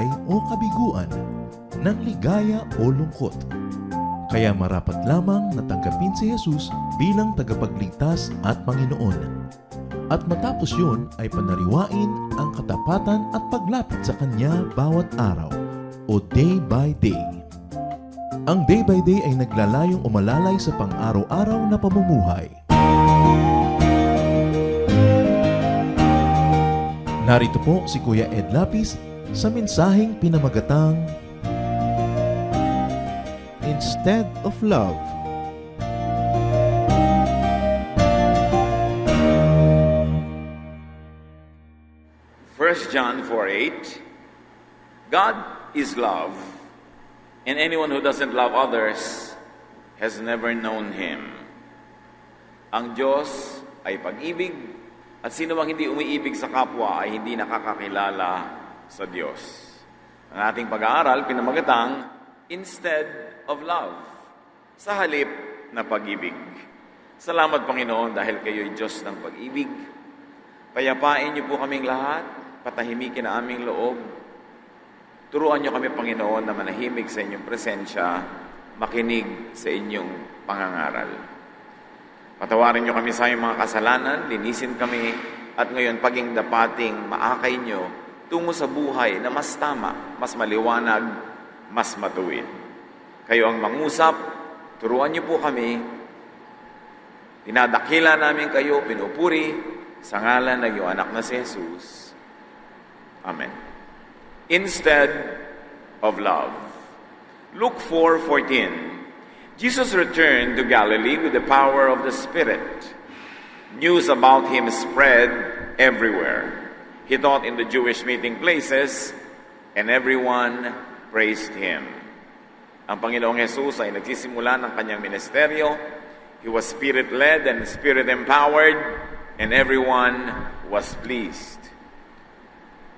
buhay o kabiguan, ng ligaya o lungkot. Kaya marapat lamang na tanggapin si Jesus bilang tagapagligtas at Panginoon. At matapos yun ay panariwain ang katapatan at paglapit sa Kanya bawat araw o day by day. Ang day by day ay naglalayong umalalay sa pang-araw-araw na pamumuhay. Narito po si Kuya Ed Lapis sa mensaheng pinamagatang Instead of Love. First John 4:8, God is love, and anyone who doesn't love others has never known Him. Ang Diyos ay pag-ibig, at sino mang hindi umiibig sa kapwa ay hindi nakakakilala sa Diyos. Ang ating pag-aaral, pinamagatang, Instead of Love, sa halip na pag-ibig. Salamat, Panginoon, dahil kayo'y Diyos ng pag-ibig. Payapain niyo po kaming lahat, patahimikin ang aming loob. Turuan niyo kami, Panginoon, na manahimik sa inyong presensya, makinig sa inyong pangangaral. Patawarin niyo kami sa iyong mga kasalanan, linisin kami, at ngayon paging dapating maakay niyo tungo sa buhay na mas tama, mas maliwanag, mas matuwid. Kayo ang mangusap, turuan niyo po kami, dinadakila namin kayo, pinupuri, sa ngalan ng iyong anak na si Jesus. Amen. Instead of love. Luke 4:14. Jesus returned to Galilee with the power of the Spirit. News about Him spread everywhere. He taught in the Jewish meeting places, and everyone praised Him. Ang Panginoong Jesus ay nagsisimula ng kanyang ministeryo. He was Spirit-led and Spirit-empowered, and everyone was pleased.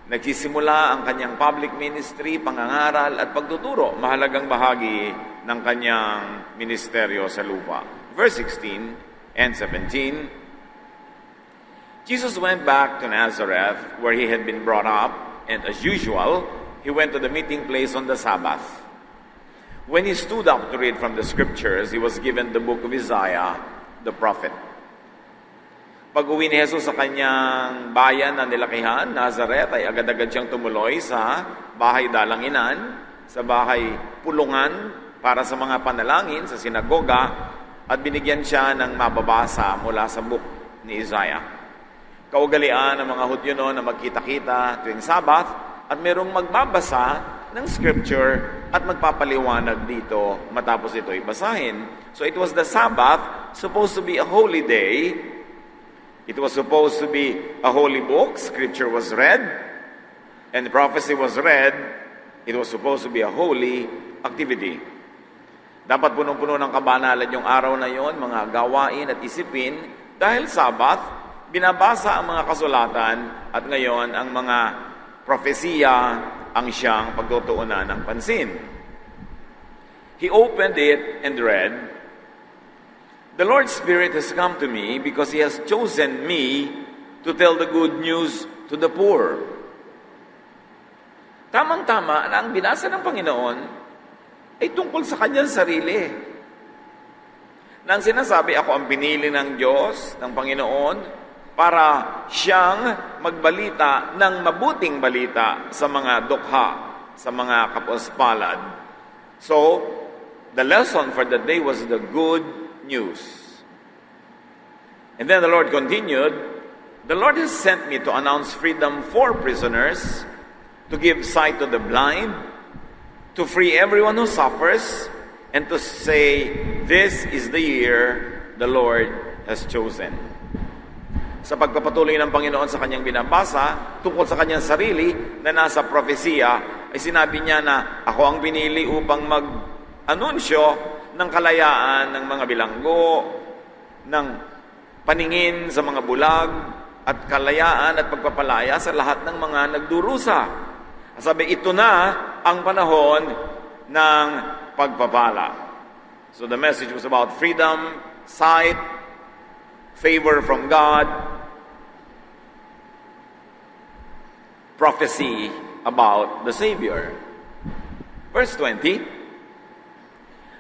Nagsisimula ang kanyang public ministry, pangangaral at pagtuturo, mahalagang bahagi ng kanyang ministeryo sa lupa. Verse 16 and 17, Jesus went back to Nazareth where he had been brought up, and as usual, he went to the meeting place on the Sabbath. When he stood up to read from the scriptures, he was given the book of Isaiah, the prophet. Pag-uwi ni Jesus sa kanyang bayan na nilakihan, Nazareth, ay agad-agad siyang tumuloy sa bahay dalanginan, sa bahay pulungan para sa mga panalangin, sa sinagoga, at binigyan siya ng mababasa mula sa book ni Isaiah. Kaugalian ng mga Hudyo noon na magkita-kita tuwing Sabbath, at merong magbabasa ng scripture at magpapaliwanag dito matapos ito ibasahin. So it was the Sabbath, supposed to be a holy day. It was supposed to be a holy book. Scripture was read, and the prophecy was read. It was supposed to be a holy activity. Dapat punong-puno ng kabanalan yung araw na yon, mga gawain at isipin, dahil Sabbath, binabasa ang mga kasulatan, at ngayon ang mga propesiya ang siyang pagtutuunan ng pansin. He opened it and read, "The Lord's Spirit has come to me because He has chosen me to tell the good news to the poor." Tamang-tama na ang binasa ng Panginoon ay tungkol sa kanyang sarili. Nang sinasabi, ako ang pinili ng Diyos, ng Panginoon, para siyang magbalita ng mabuting balita sa mga dukha, sa mga kapuspalad. So, the lesson for the day was the good news. And then the Lord continued, "The Lord has sent me to announce freedom for prisoners, to give sight to the blind, to free everyone who suffers, and to say, this is the year the Lord has chosen." Sa pagpapatuloy ng Panginoon sa kanyang binabasa, tungkol sa kanyang sarili na nasa propesiya, ay sinabi niya na ako ang pinili upang mag-anunsyo ng kalayaan ng mga bilanggo, ng paningin sa mga bulag, at kalayaan at pagpapalaya sa lahat ng mga nagdurusa. Sabi, ito na ang panahon ng pagpapala. So the message was about freedom, sight, favor from God, prophecy about the Savior. Verse 20,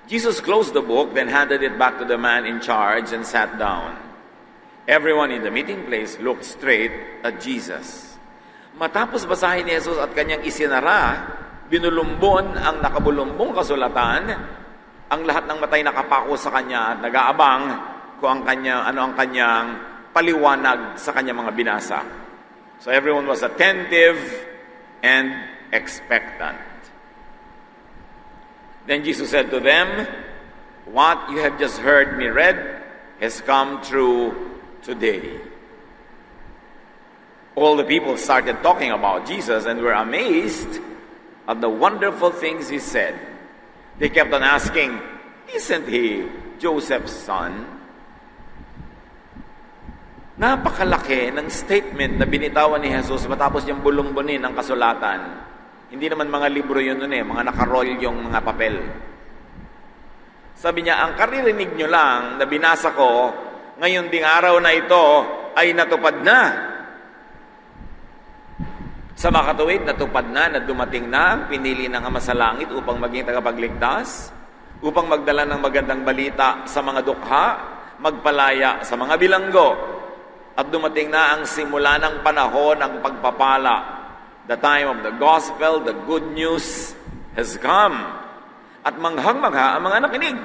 Jesus closed the book, then handed it back to the man in charge and sat down. Everyone in the meeting place looked straight at Jesus. Matapos basahin ni Jesus at kanyang isinara, binulumbon ang nakabulumbong kasulatan, ang lahat ng matay nakapako sa kanya at nag-aabang kung ano ang kanyang paliwanag sa kanyang mga binasa. So everyone was attentive and expectant. Then Jesus said to them, "What you have just heard me read has come true today." All the people started talking about Jesus and were amazed at the wonderful things he said. They kept on asking, "Isn't he Joseph's son?" Napakalaki ng statement na binitawan ni Jesus matapos niyang bulong-bunin ang kasulatan. Hindi naman mga libro yun nun mga nakaroll yung mga papel. Sabi niya, ang karirinig nyo lang na binasa ko, ngayon ding araw na ito ay natupad na. Sa makatuwid, natupad na dumating na ang pinili ng Ama sa Langit upang maging tagapagligtas, upang magdala ng magandang balita sa mga dukha, magpalaya sa mga bilanggo, at dumating na ang simula ng panahon ng pagpapala. The time of the gospel, the good news has come. At manghang-mangha ang mga nakinig.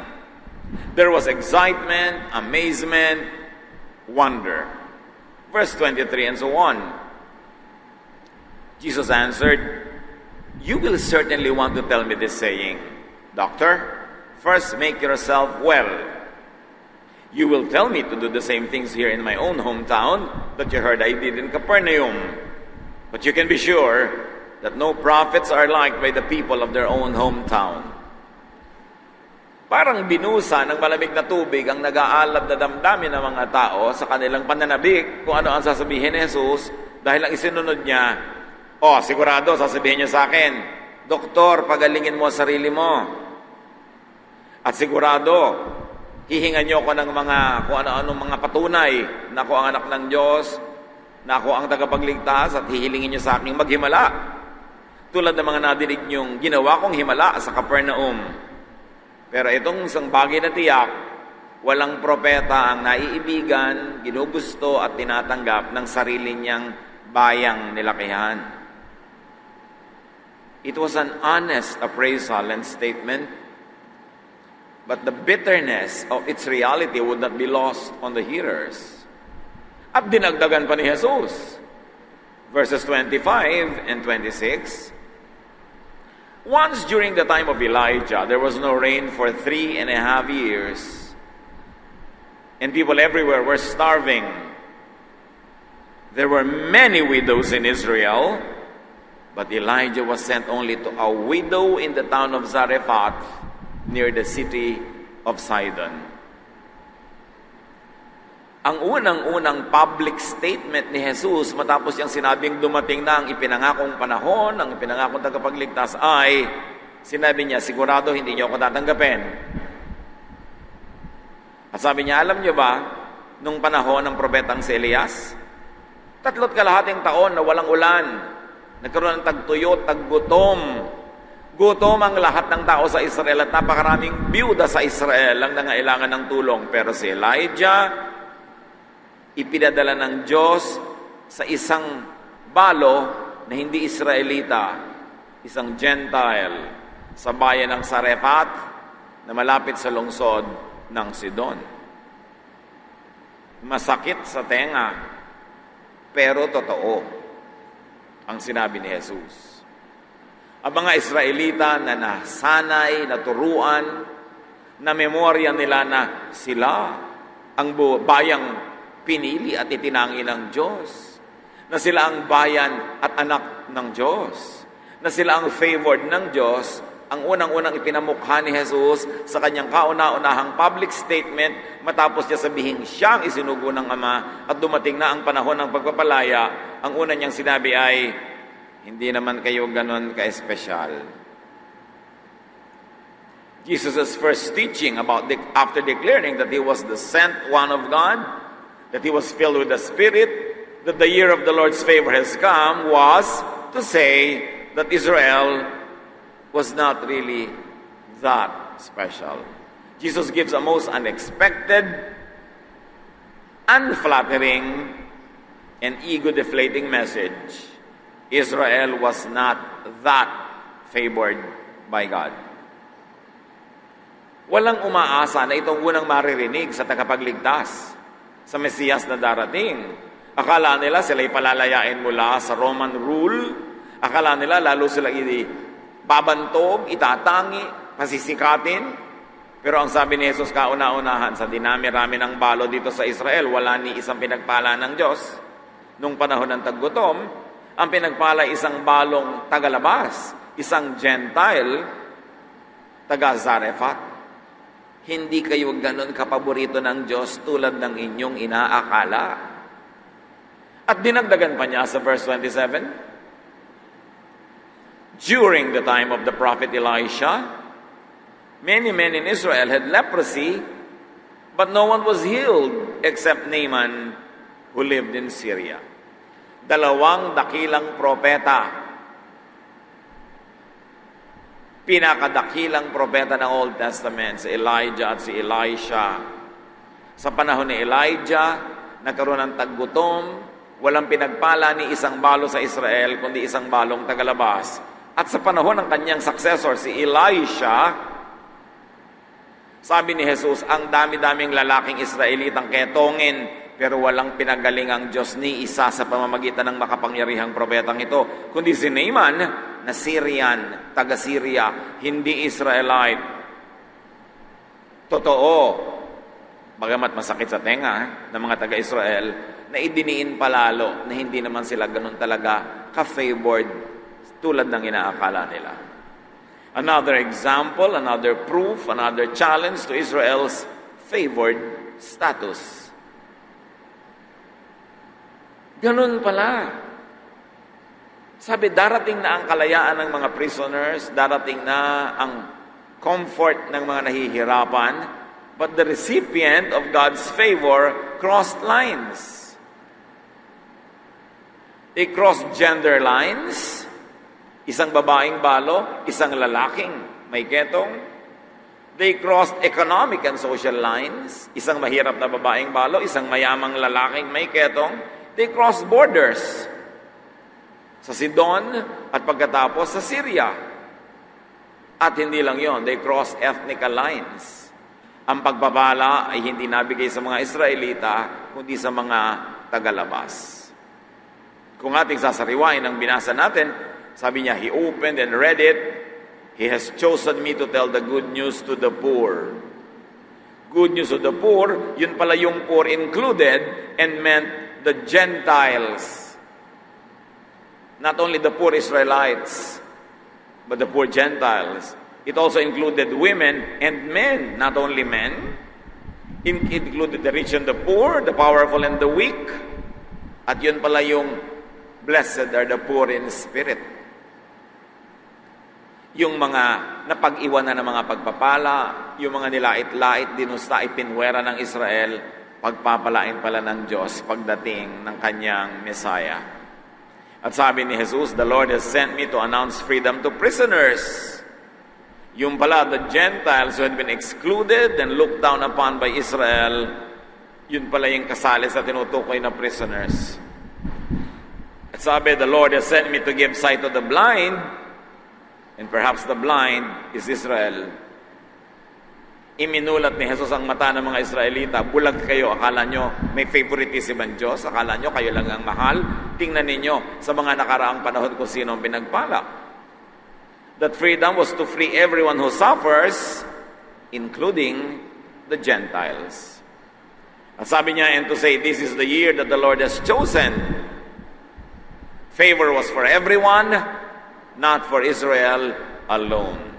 There was excitement, amazement, wonder. Verse 23 and so on. Jesus answered, "You will certainly want to tell me this saying, 'Doctor, first make yourself well.' You will tell me to do the same things here in my own hometown that you heard I did in Capernaum. But you can be sure that no prophets are liked by the people of their own hometown." Parang binusa ng malamig na tubig ang nag-aalab na damdamin ng mga tao sa kanilang pananabik kung ano ang sasabihin ni Jesus dahil ang isinunod niya, sigurado sasabihin niya sa akin, "Doktor, pagalingin mo sarili mo." At sigurado, hihingan niyo ako ng mga kung ano-anong mga patunay na ako ang anak ng Diyos, na ako ang tagapagligtas at hihilingin niyo sa aking maghimala. Tulad ng mga nadinig niyong ginawa kong himala sa Capernaum. Pero itong isang bagay na tiyak, walang propeta ang naiibigan, ginugusto at tinatanggap ng sarili niyang bayang nilakihan. It was an honest appraisal and statement, but the bitterness of its reality would not be lost on the hearers. At dinagdagan pa ni Jesus. Verses 25 and 26, "Once during the time of Elijah, there was no rain for 3.5 years, and people everywhere were starving. There were many widows in Israel, but Elijah was sent only to a widow in the town of Zarephath, near the city of Sidon." Ang unang-unang public statement ni Jesus matapos niyang sinabing dumating na ang ipinangakong panahon, ang ipinangakong tagapagligtas ay, sinabi niya, "Sigurado hindi niyo ako tatanggapin." At sabi niya, alam niyo ba, nung panahon ng propetang si Elias, 3.5 taon na walang ulan, nagkaroon ng tagtuyot, taggutom. Gutom ang lahat ng tao sa Israel at napakaraming biyuda sa Israel ang nangailangan ng tulong. Pero si Elijah, ipinadala ng Diyos sa isang balo na hindi Israelita, isang Gentile, sa bayan ng Zarephath na malapit sa lungsod ng Sidon. Masakit sa tenga, pero totoo ang sinabi ni Jesus. Ang mga Israelita na nasanay, naturuan, na memorya nila na sila ang bayang pinili at itinangi ng Diyos, na sila ang bayan at anak ng Diyos, na sila ang favored ng Diyos, ang unang-unang ipinamukha ni Jesus sa kanyang kauna-unahang public statement matapos niya sabihin siya ang isinugo ng Ama at dumating na ang panahon ng pagpapalaya. Ang una niyang sinabi ay, hindi naman kayo ganon ka-espesyal. Jesus' first teaching after declaring that He was the sent one of God, that He was filled with the Spirit, that the year of the Lord's favor has come, was to say, that Israel was not really that special. Jesus gives a most unexpected, unflattering, and ego-deflating message. Israel was not that favored by God. Walang umaasa na itong unang maririnig sa tagapagligtas, sa Mesiyas na darating. Akala nila sila'y palalayain mula sa Roman rule. Akala nila lalo sila babantog, itatangi, pasisikatin. Pero ang sabi ni Jesus kauna-unahan, sa dinami-rami ng balo dito sa Israel, wala ni isang pinagpala ng Diyos. Nung panahon ng taggutom, ang pinagpala isang balong tagalabas, isang Gentile, taga-Zarephath. Hindi kayo ganon kapaborito ng Diyos tulad ng inyong inaakala. At dinagdagan pa niya sa verse 27, during the time of the prophet Elisha, many men in Israel had leprosy, but no one was healed except Naaman who lived in Syria. Dalawang dakilang propeta, pinakadakilang propeta ng Old Testament, si Elijah at si Elisha. Sa panahon ni Elijah, nagkaroon ng taggutom, walang pinagpala ni isang balo sa Israel, kundi isang balong tagalabas. At sa panahon ng kanyang successor, si Elisha, sabi ni Jesus, ang dami-daming lalaking Israelitang ketongin, pero walang pinagaling ang Diyos ni isa sa pamamagitan ng makapangyarihang propetang ito, kundi si Naaman, na Syrian, taga-Syria, hindi Israelite. Totoo, bagamat masakit sa tenga ng mga taga-Israel, na idiniin palalo na hindi naman sila ganun talaga ka-favored tulad ng inaakala nila. Another example, another proof, another challenge to Israel's favored status. Ganun pala. Sabi, darating na ang kalayaan ng mga prisoners, darating na ang comfort ng mga nahihirapan, but the recipient of God's favor crossed lines. They crossed gender lines. Isang babaeng balo, isang lalaking may ketong. They crossed economic and social lines. Isang mahirap na babaeng balo, isang mayamang lalaking may ketong. They crossed borders. Sa Sidon at pagkatapos sa Syria. At hindi lang yon, they crossed ethnical lines. Ang pagpapala ay hindi nabigay sa mga Israelita, kundi sa mga tagalabas. Kung ating sasariwain ang binasa natin, sabi niya, He opened and read it. He has chosen me to tell the good news to the poor. Good news to the poor, yun pala yung poor included and meant the Gentiles. Not only the poor Israelites, but the poor Gentiles. It also included women and men, not only men. It included the rich and the poor, the powerful and the weak. At yun pala yung blessed are the poor in spirit. Yung mga napag-iwanan ng mga pagpapala, yung mga nilait-lait, dinusta, ipinwera ng Israel, pagpapalain pala ng Diyos pagdating ng kanyang Messiah. At sabi ni Jesus, the Lord has sent me to announce freedom to prisoners. Yung pala, the Gentiles who had been excluded and looked down upon by Israel, yun pala yung kasali sa tinutukoy na prisoners. At sabi, the Lord has sent me to give sight to the blind, and perhaps the blind is Israel. Iminulat ni Jesus ang mata ng mga Israelita. Bulag kayo, akala nyo may favoritism ang Diyos, akala nyo kayo lang ang mahal. Tingnan ninyo sa mga nakaraang panahon kung sino ang pinagpala. That freedom was to free everyone who suffers, including the Gentiles. At sabi niya, and to say, this is the year that the Lord has chosen. Favor was for everyone, not for Israel alone.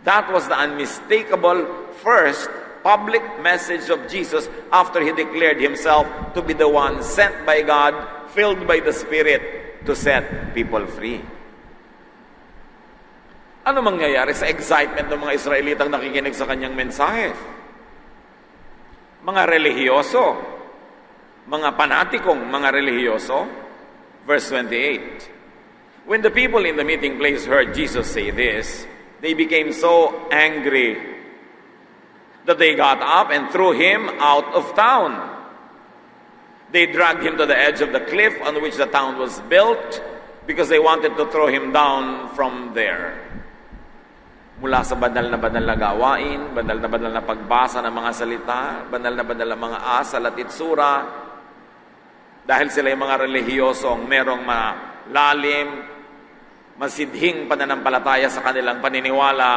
That was the unmistakable first public message of Jesus after He declared Himself to be the one sent by God, filled by the Spirit to set people free. Ano mangyayari sa excitement ng mga Israelitang nakikinig sa kanyang mensahe? Mga relihiyoso, mga panatikong mga relihiyoso. Verse 28. When the people in the meeting place heard Jesus say this, they became so angry that they got up and threw him out of town. They dragged him to the edge of the cliff on which the town was built because they wanted to throw him down from there. Mula sa banal na gawain, banal na pagbasa ng mga salita, banal na mga asal at itsura, dahil sila yung mga relihiyosong merong malalim, masidhing pananampalataya sa kanilang paniniwala,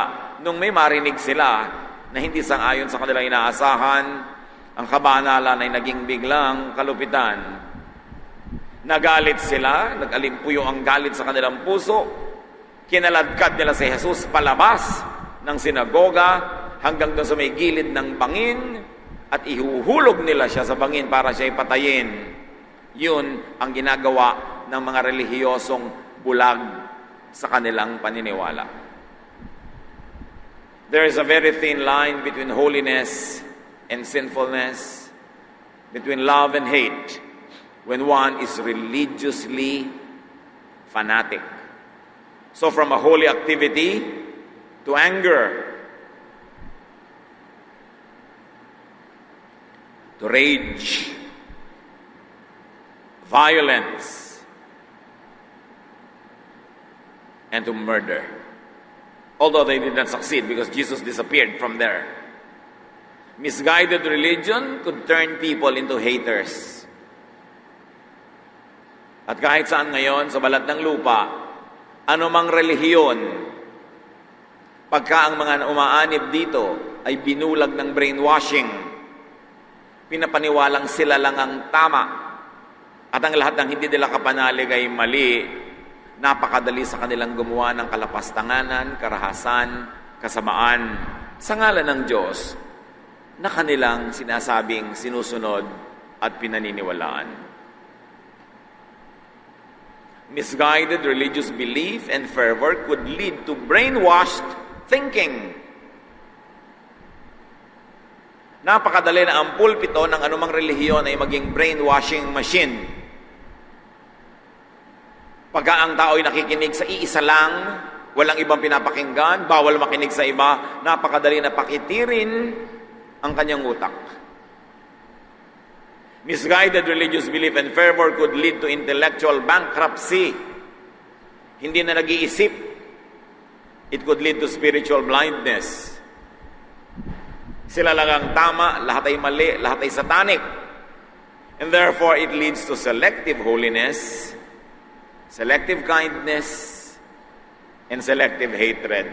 nung may marinig sila na hindi sang-ayon sa kanilang inaasahan, ang kabanalan ay naging biglang kalupitan. Nagalit sila, nag-alimpuyo ang galit sa kanilang puso, kinaladkad nila si Jesus palabas ng sinagoga hanggang doon sa may gilid ng bangin at ihuhulog nila siya sa bangin para siya ipatayin. Yun ang ginagawa ng mga relihiyosong bulag sa kanilang paniniwala. There is a very thin line between holiness and sinfulness, between love and hate, when one is religiously fanatic. So from a holy activity to anger, to rage, violence, and to murder. Although they did not succeed because Jesus disappeared from there. Misguided religion could turn people into haters. At kahit saan ngayon sa balat ng lupa, anumang relihiyon, pagka ang mga umaanib dito ay binulag ng brainwashing, pinapaniwalang sila lang ang tama, at ang lahat ng hindi nila kapanalig ay mali, napakadali sa kanilang gumawa ng kalapastanganan, karahasan, kasamaan, sa ngalan ng Diyos, na kanilang sinasabing sinusunod at pinaniniwalaan. Misguided religious belief and fervor could lead to brainwashed thinking. Napakadali na ang pulpito ng anumang relihiyon ay maging brainwashing machine. Pagka ang tao ay nakikinig sa iisa lang, walang ibang pinapakinggan, bawal makinig sa iba, napakadali na pakitirin ang kanyang utak. Misguided religious belief and fervor could lead to intellectual bankruptcy. Hindi na nag-iisip. It could lead to spiritual blindness. Sila lang ang tama, lahat ay mali, lahat ay satanic. And therefore, it leads to selective holiness, selective kindness, and selective hatred.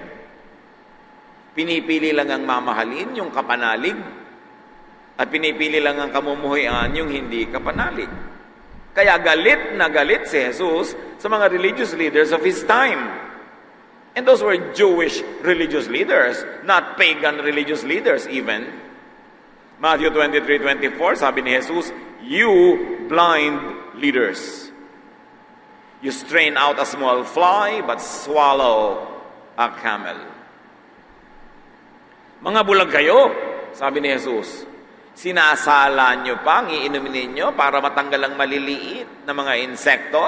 Pinipili lang ang mamahalin, yung kapanalig, at pinipili lang ang kamumuhian yung hindi kapanalig. Kaya galit na galit si Jesus sa mga religious leaders of His time. And those were Jewish religious leaders, not pagan religious leaders even. Matthew 23:24, sabi ni Jesus, "You blind leaders, you strain out a small fly but swallow a camel." Mga bulag kayo, sabi ni Jesus. Sinasala nyo pa ang iinumin ninyo para matanggal ang maliliit na mga insekto?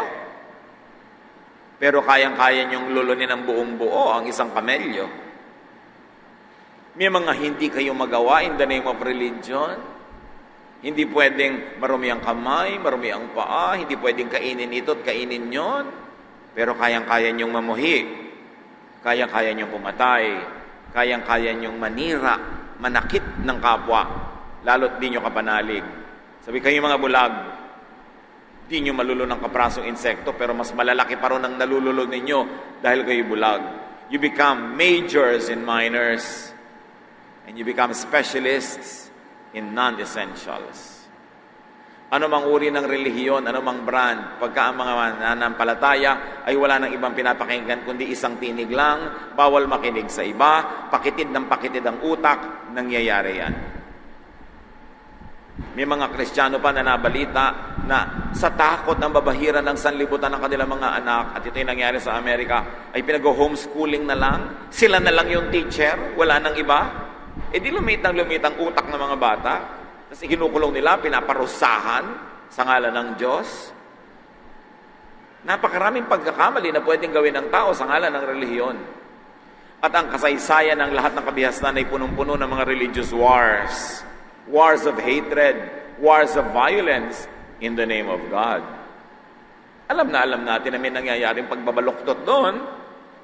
Pero kayang-kaya nyong lulunin ang buong buo ang isang kamelyo. May mga hindi kayo magawa in the name of religion. Hindi pwedeng marumi ang kamay, marumi ang paa, hindi pwedeng kainin ito at kainin yon. Pero kayang-kaya nyong mamuhi. Kayang-kaya nyong pumatay. Kayang-kaya nyong manira, manakit ng kapwa. Lalo't di nyo kapanalig. Sabi kayo mga bulag, di nyo malulun ng kaprasong insekto, pero mas malalaki pa rin ang nalululog ninyo dahil kayo bulag. You become majors in minors, and you become specialists in non-essentials. Ano mang uri ng relihiyon, ano mang brand, pagka ang mga nananampalataya ay wala nang ibang pinapakinggan kundi isang tinig lang, bawal makinig sa iba, pakitid ng pakitid ang utak, nangyayari yan. May mga Kristiyano pa na nabalita na sa takot ng babahiran ng sanlibutan ng kanilang mga anak, at ito yung nangyari sa Amerika, ay pinag-homeschooling na lang. Sila na lang yung teacher, wala nang iba. E di lumit ang utak ng mga bata. Kasi kinukulong nila, pinaparusahan sa ngalan ng Diyos. Napakaraming pagkakamali na pwedeng gawin ng tao sa ngalan ng relihiyon. At ang kasaysayan ng lahat ng kabihasnan ay punong-puno ng mga religious wars. Wars of hatred, wars of violence in the name of God. Alam natin na may nangyayaring pagbabaluktot doon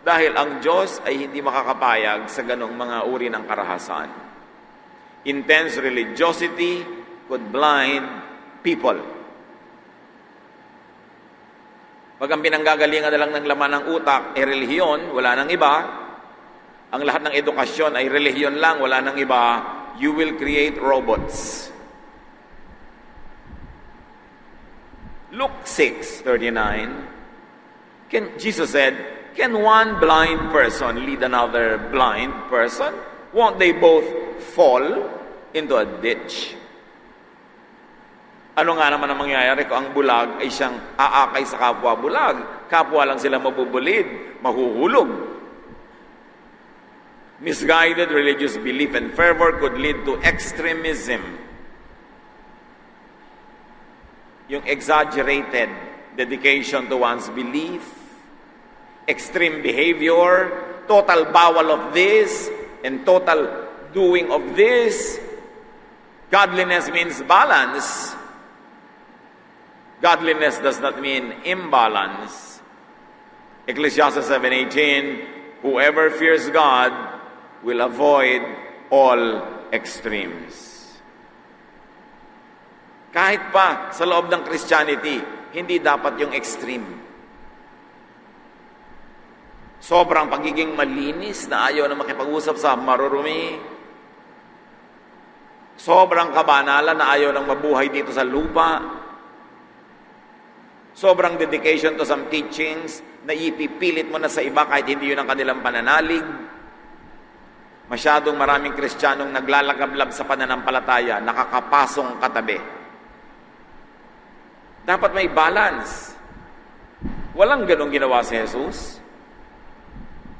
dahil ang Diyos ay hindi makakapayag sa ganong mga uri ng karahasan. Intense religiosity could blind people. Pag ang pinanggagalingan na lang ng laman ng utak ay relihiyon, wala nang iba. Ang lahat ng edukasyon ay relihiyon lang, wala nang iba. You will create robots. Luke 6:39. Jesus said, "Can one blind person lead another blind person? Won't they both fall into a ditch?" Ano nga naman ang mangyayari kung ang bulag ay siyang aakay sa kapwa bulag? Kapwa lang sila mabubulid, mahuhulog. Misguided religious belief and fervor could lead to extremism. Yung exaggerated dedication to one's belief, extreme behavior, total bawal of this, and total doing of this. Godliness means balance. Godliness does not mean imbalance. Ecclesiastes 7:18, whoever fears God will avoid all extremes. Kahit pa sa loob ng Christianity, hindi dapat yung extreme. Sobrang pagiging malinis na ayaw na makipag-usap sa marurumi. Sobrang kabanalan na ayaw nang mabuhay dito sa lupa. Sobrang dedication to some teachings na ipipilit mo na sa iba kahit hindi yun ang kanilang pananalig. Masyadong maraming Kristiyanong naglalagablab sa pananampalataya, nakakapasong katabi. Dapat may balance. Walang ganong ginawa si Jesus.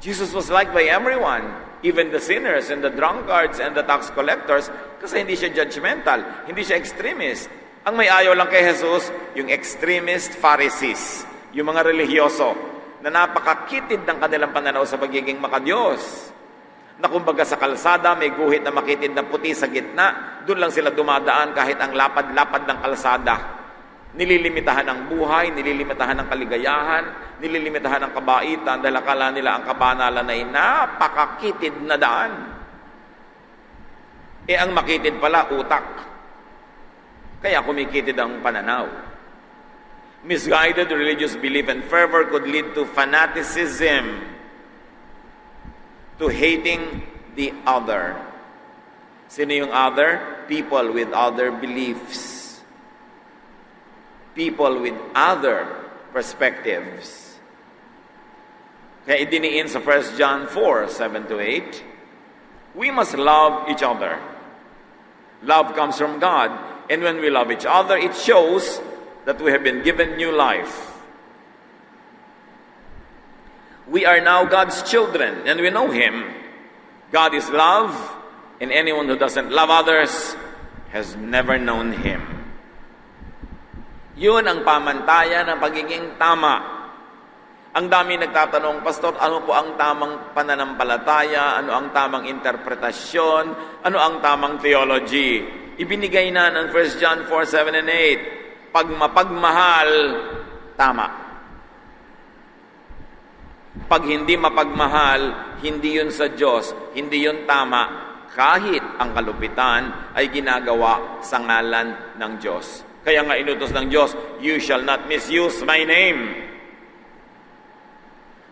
Jesus was liked by everyone, even the sinners and the drunkards and the tax collectors, kasi hindi siya judgmental, hindi siya extremist. Ang may ayaw lang kay Jesus, yung extremist Pharisees, yung mga relihiyoso, na napakakitid ng kanilang pananaw sa pagiging makadiyos. Na kumbaga sa kalsada, may guhit na makitid na puti sa gitna, doon lang sila dumadaan kahit ang lapad-lapad ng kalsada. Nililimitahan ang buhay, nililimitahan ang kaligayahan, nililimitahan ang kabaitan dahil akala nila ang kabanalan ay napakakitid na daan. Ang makitid pala, utak. Kaya kumikitid ang pananaw. Misguided religious belief and fervor could lead to fanaticism, to hating the other. Sino yung other? People with other beliefs. People with other perspectives. Kaya idiniin sa 1 John 4:7-8, we must love each other. Love comes from God, and when we love each other, it shows that we have been given new life. We are now God's children, and we know Him. God is love, and anyone who doesn't love others has never known Him. Yun ang pamantayan ng pagiging tama. Ang dami nagtatanong, Pastor, ano po ang tamang pananampalataya? Ano ang tamang interpretasyon? Ano ang tamang theology? Ibinigay na ng 1 John 4:7 and 8. Pag mapagmahal, tama. Pag hindi mapagmahal, hindi yun sa Diyos, hindi yun tama, kahit ang kalupitan ay ginagawa sa ngalan ng Diyos. Kaya nga inutos ng Diyos, you shall not misuse my name.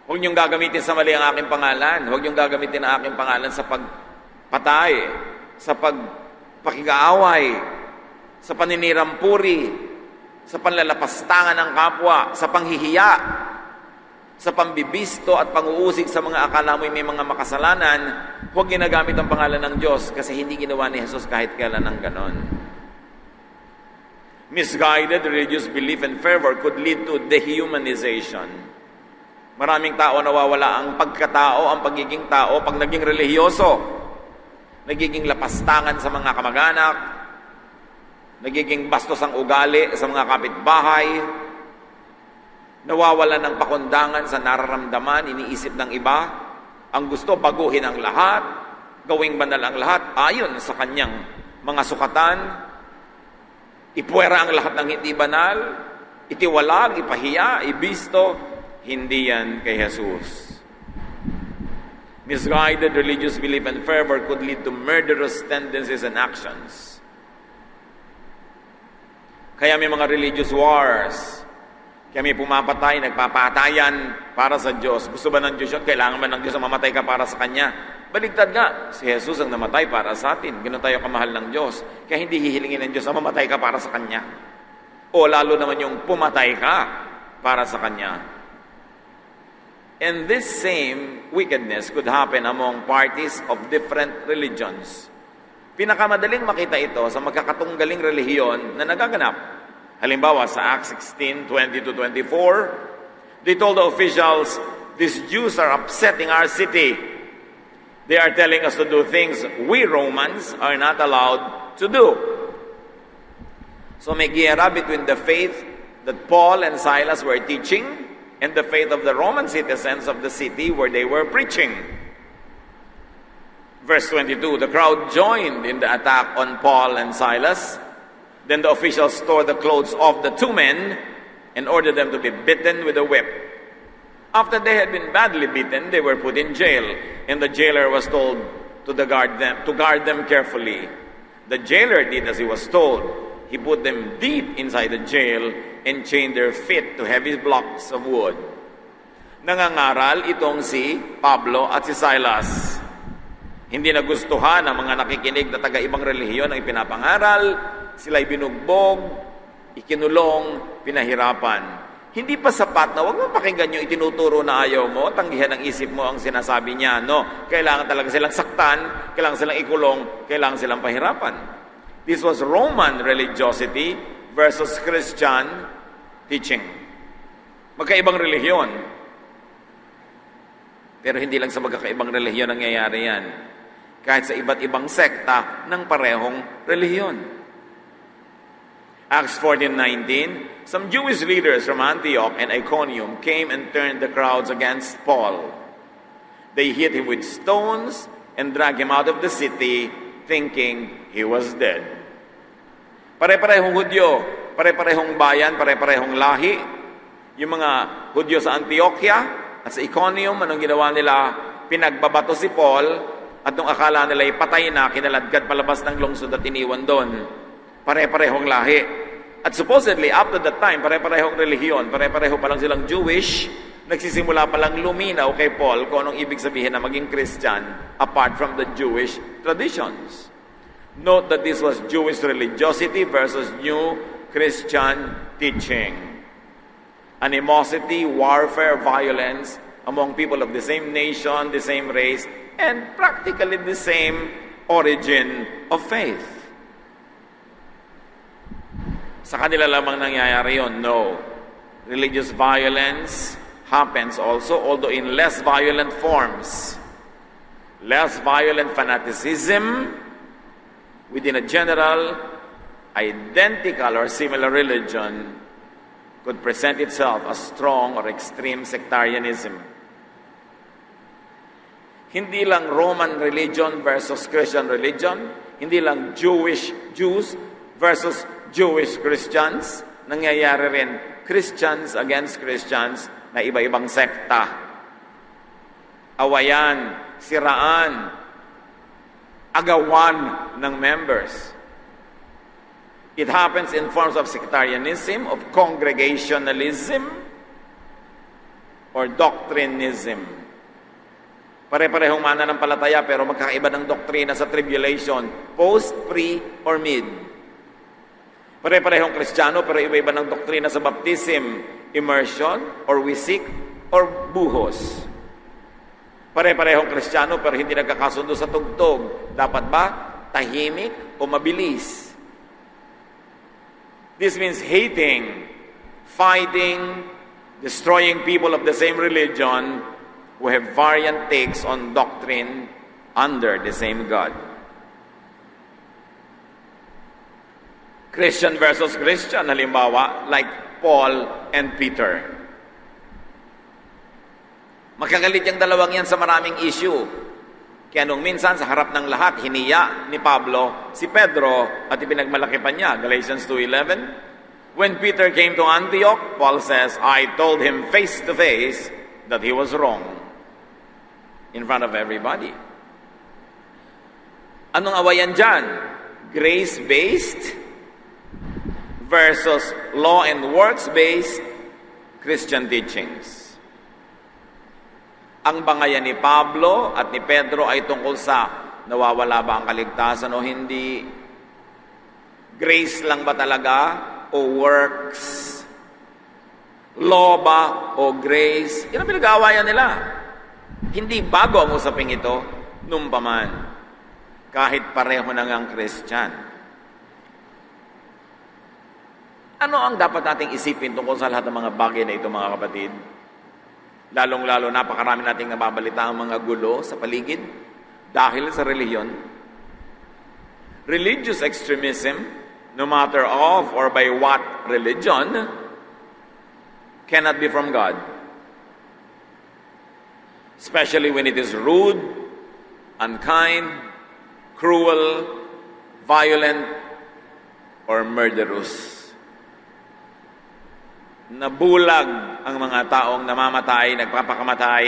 Huwag niyong gagamitin sa mali ang aking pangalan. Huwag niyong gagamitin ang aking pangalan sa pagpatay, sa pagpakikaaway, sa paninirampuri, sa panlalapastangan ng kapwa, sa panghihiya, sa pambibisto at panguusig sa mga akala mo'y may mga makasalanan. Huwag ginagamit ang pangalan ng Diyos kasi hindi ginawa ni Jesus kahit kailan ng ganon. Misguided religious belief and fervor could lead to dehumanization. Maraming tao nawawala ang pagkatao, ang pagiging tao pag naging relihiyoso. Nagiging lapastangan sa mga kamag-anak, nagiging bastos ang ugali sa mga kapitbahay, Nawawala ng pakundangan sa nararamdaman, iniisip ng iba. Ang gusto, baguhin ang lahat, gawing banal ang lahat, ayon sa kanyang mga sukatan. Ipuwera ang lahat ng hindi banal, itiwalag, ipahiya, ibisto. Hindi yan kay Jesus. Misguided religious belief and fervor could lead to murderous tendencies and actions. Kaya may mga religious wars. Kaya may pumapatay, nagpapatayan para sa Diyos. Gusto ba ng Diyos yun? Kailangan ba ng Diyos na mamatay ka para sa Kanya? Baligtad nga, si Jesus ang namatay para sa atin. Ganun tayo kamahal ng Diyos. Kaya hindi hihilingin ng Diyos na mamatay ka para sa Kanya. O lalo naman yung pumatay ka para sa Kanya. And this same wickedness could happen among parties of different religions. Pinakamadaling makita ito sa magkakatunggaling relihiyon na nagaganap. Halimbawa, sa Acts 16:20-24, they told the officials, "These Jews are upsetting our city. They are telling us to do things we Romans are not allowed to do." So may giyera between the faith that Paul and Silas were teaching and the faith of the Roman citizens of the city where they were preaching. Verse 22, the crowd joined in the attack on Paul and Silas. Then the officials tore the clothes of the two men and ordered them to be beaten with a whip. After they had been badly beaten, they were put in jail, and the jailer was told to guard them carefully. The jailer did as he was told. He put them deep inside the jail and chained their feet to heavy blocks of wood. Nangangaral itong si Pablo at si Silas. Hindi nagustuhan ng mga nakikinig na taga-ibang relihiyon ang ipinapangaral. Sila'y binugbog, ikinulong, pinahirapan. Hindi pa sapat na huwag mo pakinggan yung itinuturo na ayaw mo, tanggihan ng isip mo ang sinasabi niya. No, kailangan talaga silang saktan, kailangan silang ikulong, kailangan silang pahirapan. This was Roman religiosity versus Christian teaching. Magkaibang relihiyon. Pero hindi lang sa magkakaibang relihiyon nangyayari yan. Kahit sa iba't ibang sekta ng parehong relihiyon. Acts 14:19, some Jewish leaders from Antioch and Iconium came and turned the crowds against Paul. They hit him with stones and dragged him out of the city, thinking he was dead. Pare-parehong Hudyo, pare-parehong bayan, pare-parehong lahi. Yung mga Hudyo sa Antioquia at sa Iconium, anong ginawa nila? Pinagbabato si Paul at nung akala nila ipatay na, kinaladkad palabas ng lungsod at iniwan doon. Pare-parehong lahi. At supposedly, up to that time, pare-parehong relihiyon, pare-pareho pa lang silang Jewish, nagsisimula pa lang luminaw kay Paul kung anong ibig sabihin na maging Christian apart from the Jewish traditions. Note that this was Jewish religiosity versus new Christian teaching. Animosity, warfare, violence among people of the same nation, the same race, and practically the same origin of faith. Sa kanila lamang nangyayari yun? No. Religious violence happens also, although in less violent forms. Less violent fanaticism within a general, identical or similar religion could present itself as strong or extreme sectarianism. Hindi lang Roman religion versus Christian religion, hindi lang Jews versus Jewish Christians, nangyayari rin Christians against Christians na iba-ibang sekta. Awayan, siraan, agawan ng members. It happens in forms of sectarianism, of congregationalism, or doctrinism. Pare-parehong mananampalataya pero magkakaiba ng doktrina sa tribulation, post, pre, or mid. Pare-parehong Kristiyano pero iba-iba ng doktrina sa baptism, immersion, or wisik, or buhos. Pare-parehong Kristiyano pero hindi nagkakasundo sa tugtog. Dapat ba tahimik o mabilis? This means hating, fighting, destroying people of the same religion who have variant takes on doctrine under the same God. Christian versus Christian, halimbawa, like Paul and Peter. Magkagalit yung dalawang yan sa maraming issue. Kaya nung minsan sa harap ng lahat, hiniya ni Pablo si Pedro at ipinagmalaki pa niya. Galatians 2:11. When Peter came to Antioch, Paul says, I told him face to face that he was wrong in front of everybody. Anong awayan dyan? Grace-based versus law and works-based Christian teachings. Ang bangayan ni Pablo at ni Pedro ay tungkol sa nawawala ba ang kaligtasan o hindi? Grace lang ba talaga o works? Law ba o grace? Yan ang pinag-aawayan nila. Hindi bago ang usaping ito nung paman. Kahit pareho na ngang Christian. Ano ang dapat nating isipin tungkol sa lahat ng mga bagay na ito, mga kapatid? Lalong-lalo, napakarami nating nababalita ang mga gulo sa paligid dahil sa relihiyon. Religious extremism, no matter of or by what religion, cannot be from God. Especially when it is rude, unkind, cruel, violent, or murderous. Nabulag ang mga taong namamatay, nagpapakamatay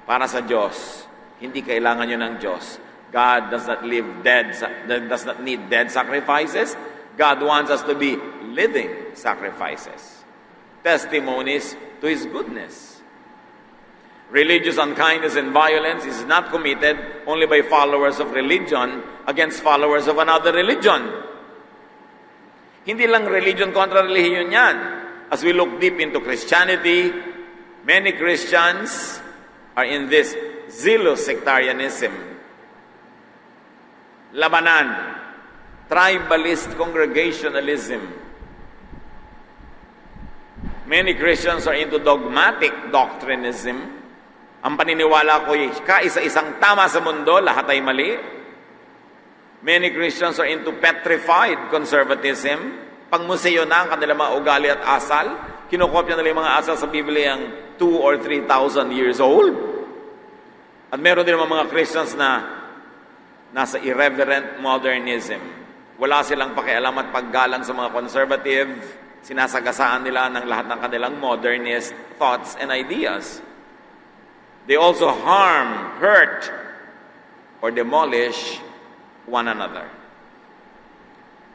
para sa Diyos. Hindi kailangan yun ng Diyos. God does not need dead sacrifices. God wants us to be living sacrifices. Testimonies to His goodness. Religious unkindness and violence is not committed only by followers of religion against followers of another religion. Hindi lang religion kontra religion yan. As we look deep into Christianity, many Christians are in this zealous sectarianism. Labanan, tribalist congregationalism. Many Christians are into dogmatic doctrinism. Ang paniniwala ko ay kaisa-isang tama sa mundo, lahat ay mali. Many Christians are into petrified conservatism. Pangmuseo na ang kanilang mga ugali at asal. Kinokopya nila yung mga asal sa Biblia ang 2,000 or 3,000 years old. At meron din mga Christians na nasa irreverent modernism. Wala silang pakialam at paggalang sa mga conservative. Sinasagasaan nila ng lahat ng kanilang modernist thoughts and ideas. They also harm, hurt, or demolish one another.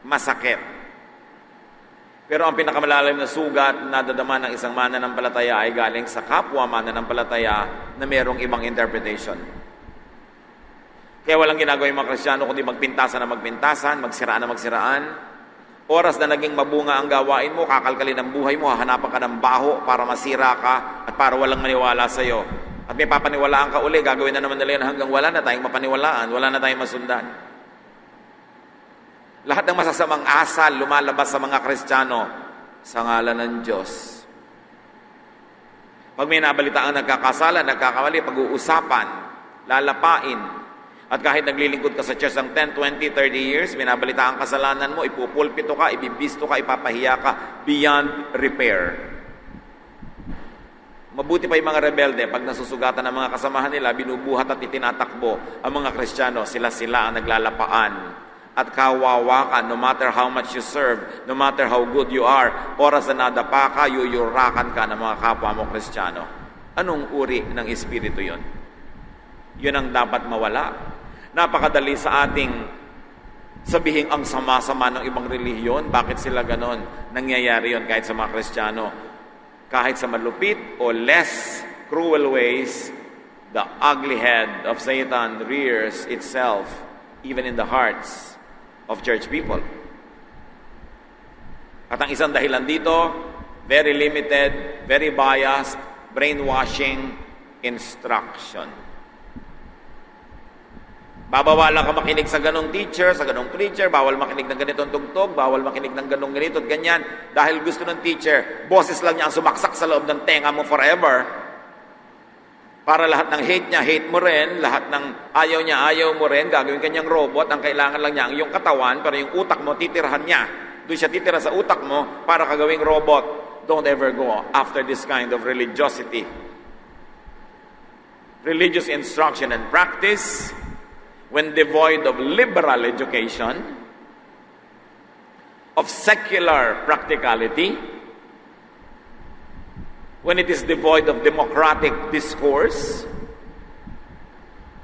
Masakit. Pero ang pinakamalalim na sugat na nadadama ng isang mananampalataya ay galing sa kapwa mananampalataya na mayroong ibang interpretation. Kaya walang ginagawa yung mga Kristiyano kundi magpintasan na magpintasan, magsiraan na magsiraan. Oras na naging mabunga ang gawain mo, kakalkalin ang buhay mo, hahanapan ka ng baho para masira ka at para walang maniwala sa iyo. At may papaniwalaan ka uli, gagawin na naman nila yun hanggang wala na tayong mapaniwalaan, wala na tayong masundan. Lahat ng masasamang asal lumalabas sa mga Kristiyano sa ngalan ng Diyos. Pag may nabalitaan nagkakasala, nagkakamali, pag-uusapan, lalapain, at kahit naglilingkod ka sa church ng 10, 20, 30 years, binabalitaan ang kasalanan mo, ipupulpito ka, ibibisto ka, ipapahiya ka, beyond repair. Mabuti pa yung mga rebelde, pag nasusugatan ng mga kasamahan nila, binubuhat at itinatakbo ang mga Kristiyano, sila ang naglalapaan. At kawawa ka, no matter how much you serve, no matter how good you are, oras na nadapa ka, yuyurakan ka ng mga kapwa mo Kristiyano. Anong uri ng espiritu yon? Yun ang dapat mawala. Napakadali sa ating sabihin ang sama-sama ng ibang relihiyon. Bakit sila ganon? Nangyayari yon kahit sa mga Kristiyano. Kahit sa malupit o less cruel ways, the ugly head of Satan rears itself even in the hearts of church people. At ang isang dahilan dito, very limited, very biased, brainwashing instruction. Babawalan ka makinig sa ganong teacher, sa ganong preacher, bawal makinig ng ganitong tugtog, bawal makinig ng ganong ganito at ganyan. Dahil gusto ng teacher, boses lang niya ang sumaksak sa loob ng tenga mo forever. Para lahat ng hate niya, hate mo rin. Lahat ng ayaw niya, ayaw mo rin. Gagawin kanyang robot. Ang kailangan lang niya ang iyong katawan, pero yung utak mo, titirahan niya. Doon siya titira sa utak mo para kagawing robot. Don't ever go after this kind of religiosity. religious instruction and practice, when devoid of liberal education, of secular practicality, when it is devoid of democratic discourse,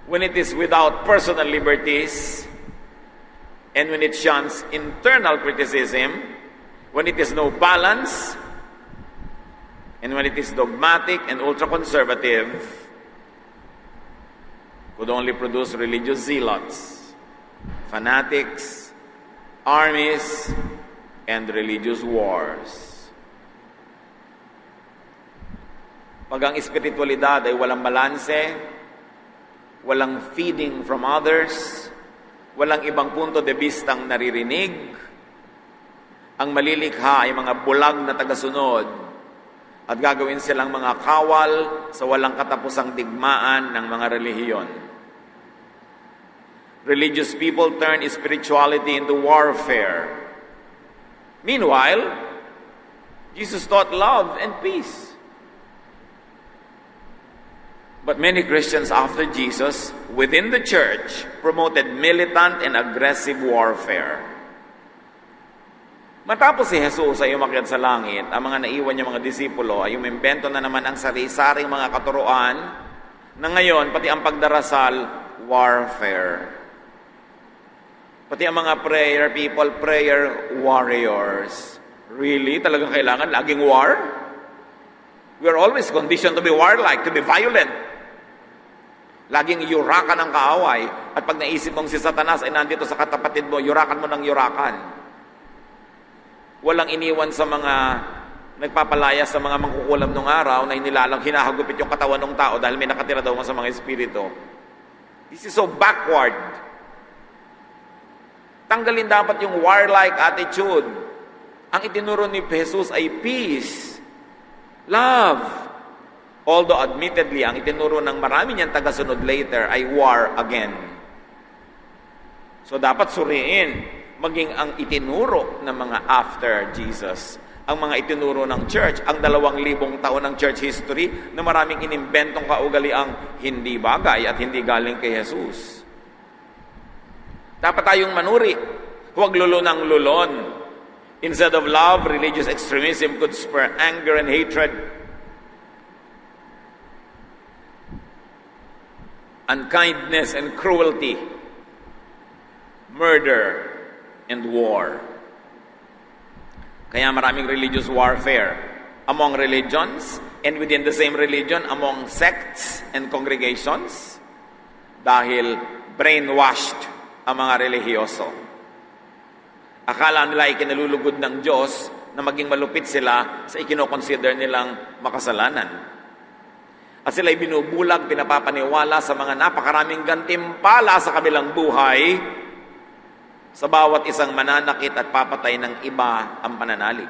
when it is without personal liberties, and when it shuns internal criticism, when it is no balance, and when it is dogmatic and ultra-conservative, could only produce religious zealots, fanatics, armies, and religious wars. Pag ang espiritualidad ay walang balanse, walang feeding from others, walang ibang punto de vistang naririnig, ang malilikha ay mga bulag na tagasunod at gagawin silang mga kawal sa walang katapusang digmaan ng mga relihiyon. Religious people turn spirituality into warfare. Meanwhile, Jesus taught love and peace. But many Christians after Jesus, within the church, promoted militant and aggressive warfare. Matapos si Jesus ay umakyat sa langit, ang mga naiwan niya mga disipulo ay umimbento na naman ang sari-saring mga katuruan na ngayon, pati ang pagdarasal, warfare. Pati ang mga prayer people, prayer warriors. Really? Talagang kailangan laging war? We are always conditioned to be warlike, to be violent. Laging yurakan ang kaaway. At pag naisip mong si Satanas ay nandito sa katapatid mo, yurakan mo ng yurakan. Walang iniwan sa mga nagpapalaya sa mga mangkukulam nung araw na hinahagupit yung katawan ng tao dahil may nakatira daw sa mga espiritu. This is so backward. Tanggalin dapat yung warlike attitude. Ang itinuro ni Jesus ay peace, love. Although admittedly, ang itinuro ng marami niyang tagasunod later ay war again. So dapat suriin, maging ang itinuro ng mga after Jesus, ang mga itinuro ng church, ang 2,000 taon ng church history na maraming inimbentong kaugaliang hindi bagay at hindi galing kay Jesus. Dapat tayong manuri, huwag lulunang lulon. Instead of love, religious extremism could spur anger and hatred, unkindness and cruelty, murder and war. Kaya maraming religious warfare among religions and within the same religion, among sects and congregations, dahil brainwashed ang mga relihiyoso. Akala nila ay kinalulugod ng Diyos na maging malupit sila sa ikinoconsider nilang makasalanan. At sila ay binubulag, pinapapaniwala sa mga napakaraming gantimpala sa kabilang buhay sa bawat isang mananakit at papatay ng iba ang pananalig.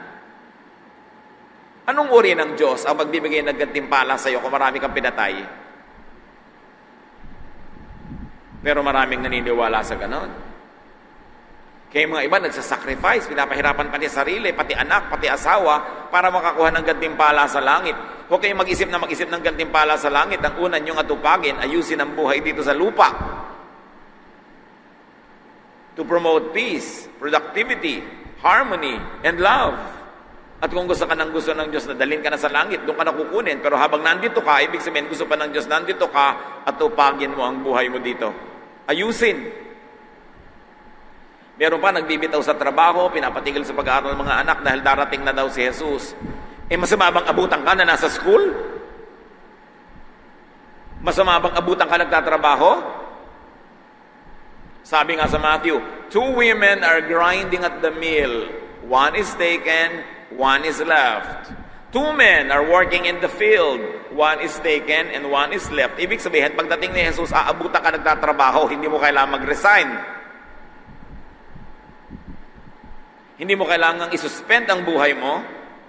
Anong uri ng Diyos ang magbibigay ng gantimpala sa iyo kung marami kang pinatay? Pero maraming naniniwala sa ganon. Kaya mga iba nagsasacrifice, pinapahirapan pati sarili, pati anak, pati asawa para makakuha ng gantimpala sa langit. Huwag kayong mag-isip ng gantimpala sa langit. Ang una niyong atupagin, ayusin ang buhay dito sa lupa. To promote peace, productivity, harmony, and love. At kung gusto ka ng Diyos na dalhin ka na sa langit, doon ka na kukunin. Pero habang nandito ka, ibig sabihin gusto pa ng Diyos, nandito ka at tupagin mo ang buhay mo dito. Ayusin. Meron pa nagbibitaw sa trabaho, pinapatigil sa pag-aaral ng mga anak dahil darating na daw si Jesus. Masama bang abutan ka na nasa school? Masama bang abutan ka nagtatrabaho? Sabi nga sa Matthew, 2 women are grinding at the mill. One is taken, one is left. 2 men are working in the field. One is taken and one is left. Ibig sabihin, pagdating ni Jesus, aabutan ka nagtatrabaho, hindi mo kailangan mag-resign. Hindi mo kailangang isuspend ang buhay mo,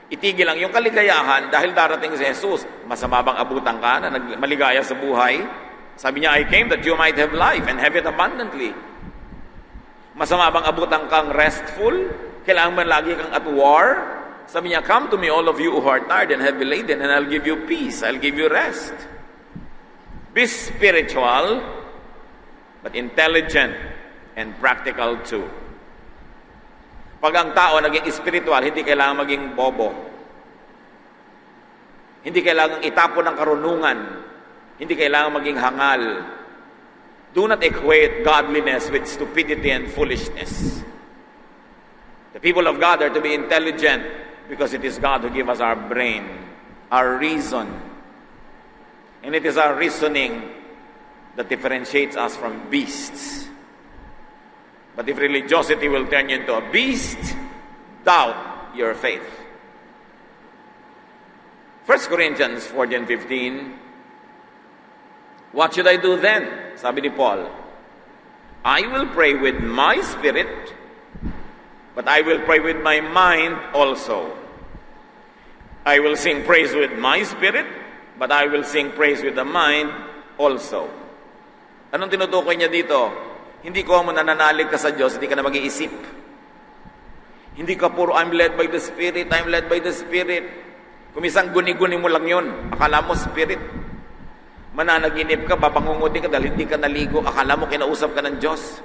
itigil lang yung kaligayahan dahil darating si Jesus. Masama bang abutan ka na maligaya sa buhay? Sabi niya, I came that you might have life and have it abundantly. Masama bang abutan kang restful? Kailangan man lagi kang at war? Sabi niya, come to me all of you who are tired and heavy laden and I'll give you peace, I'll give you rest. Be spiritual, but intelligent and practical too. Pag ang tao naging spiritual, hindi kailangan maging bobo. Hindi kailangan itapon ng karunungan. Hindi kailangan maging hangal. Do not equate godliness with stupidity and foolishness. The people of God are to be intelligent because it is God who gives us our brain, our reason. And it is our reasoning that differentiates us from beasts. But if religiosity will turn you into a beast, doubt your faith. 1 Corinthians 14:15, what should I do then? Sabi ni Paul, I will pray with my spirit, but I will pray with my mind also. I will sing praise with my spirit, but I will sing praise with the mind also. Anong tinutukoy niya dito? Hindi ko mo nananalig ka sa Diyos, hindi ka na mag-iisip. Hindi ka puro, I'm led by the Spirit, I'm led by the Spirit. Kumisang guni-guni mo lang yun. Akala mo Spirit. Mananaginip ka, babangungutin ka dahil hindi ka naligo. Akala mo kinausap ka ng Diyos.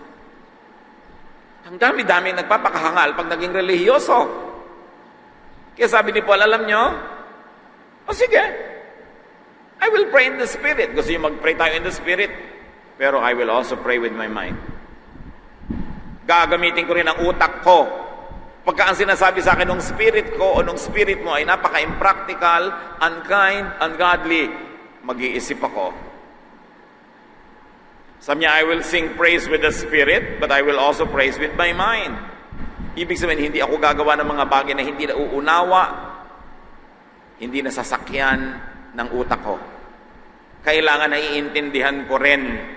Ang dami-dami nagpapakahangal pag naging relihiyoso. Kaya sabi ni Paul, alam nyo, sige, I will pray in the Spirit. Gusto nyo mag-pray tayo in the Spirit? Pero I will also pray with my mind. Gagamitin ko rin ang utak ko. Pagka ang sinasabi sa akin ng spirit ko o ng spirit mo ay napaka-impractical, unkind, ungodly, mag-iisip ako. Sabi niya, I will sing praise with the spirit, but I will also praise with my mind. Ibig sabihin, hindi ako gagawa ng mga bagay na hindi nauunawa, hindi nasasakyan ng utak ko. Kailangan naiintindihan ko rin.